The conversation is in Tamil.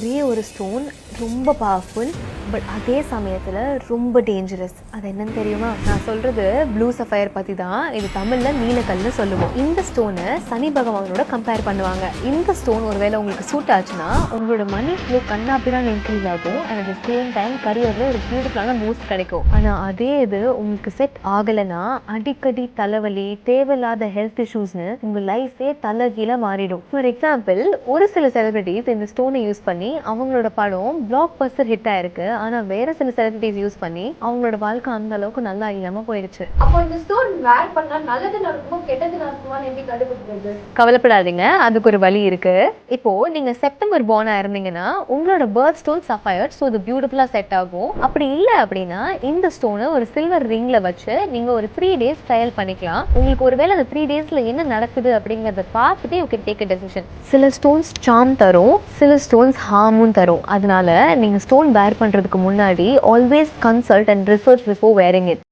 ஒரே ஒரு ஸ்டோன் ரொம்ப பவர்ஃபுல், பட் அதே சமயத்தில் ரொம்ப டேஞ்சரஸ். அது என்னன்னு தெரியுமா? நான் சொல்கிறது ப்ளூ சஃபயர் பற்றி தான். இது தமிழில் நீலக்கல்னு சொல்லுவோம். இந்த ஸ்டோனை சனி பகவானோட கம்பேர் பண்ணுவாங்க. இந்த ஸ்டோன் ஒருவேளை உங்களுக்கு சூட் ஆச்சுன்னா உங்களோட மணி ஃப்ளோ கண்ணாப்பிடான்னு இன்க்ரீஸ் ஆகும். And at the same time கரியரில் ஒரு பியூட்டிஃபுல்லான பூஸ்ட் கிடைக்கும். ஆனால் அதே இது உங்களுக்கு செட் ஆகலைன்னா அடிக்கடி தலைவலி, தேவையில்லாத ஹெல்த் இஷ்யூஸ்னு உங்கள் லைஃபே தலைகீழ மாறிடும். ஃபார் எக்ஸாம்பிள், ஒரு சில செலிபிரிட்டிஸ் இந்த ஸ்டோனை யூஸ் பண்ணி அவங்களோட படம் பிளாக் பஸ்டர் ஹிட் ஆயிருக்கு. ஆனா வேற சில செலிபிரிட்டிஸ் யூஸ் பண்ணி அவங்களோட வாழ்க்கை அந்த அளவுக்கு நல்லா இல்லாம போயிடுச்சு. அப்போ இந்த ஸ்டோன் வேர் பண்ணா நல்லது நடக்குமோ கெட்டது நடக்குமான்னு எப்படி கண்டுபிடிக்கிறது? கவலைப்படாதீங்க, அதுக்கு ஒரு வழி இருக்கு. இப்போ நீங்க செப்டம்பர் பார்னா இருந்தீங்கன்னா உங்களோட பர்த் ஸ்டோன் சஃபயர், ஸோ இது பியூட்டிஃபுல்லா செட் ஆகும். அப்படி இல்லை அப்படின்னா இந்த ஸ்டோனை ஒரு சில்வர் ரிங்ல வச்சு நீங்க ஒரு 3 days ட்ரையல் பண்ணிக்கலாம். உங்களுக்கு ஒருவேளை அந்த 3 daysல என்ன நடக்குது அப்படிங்கறத பார்த்துட்டு you can take a decision. சில ஸ்டோன்ஸ் சார்ம் தரும், சில ஸ்டோன்ஸ் ஹார்மும் தரும். அதனால நீங்க ஸ்டோன் வேர் பண்றதுக்கு முன்னாடி always consult and research before wearing it.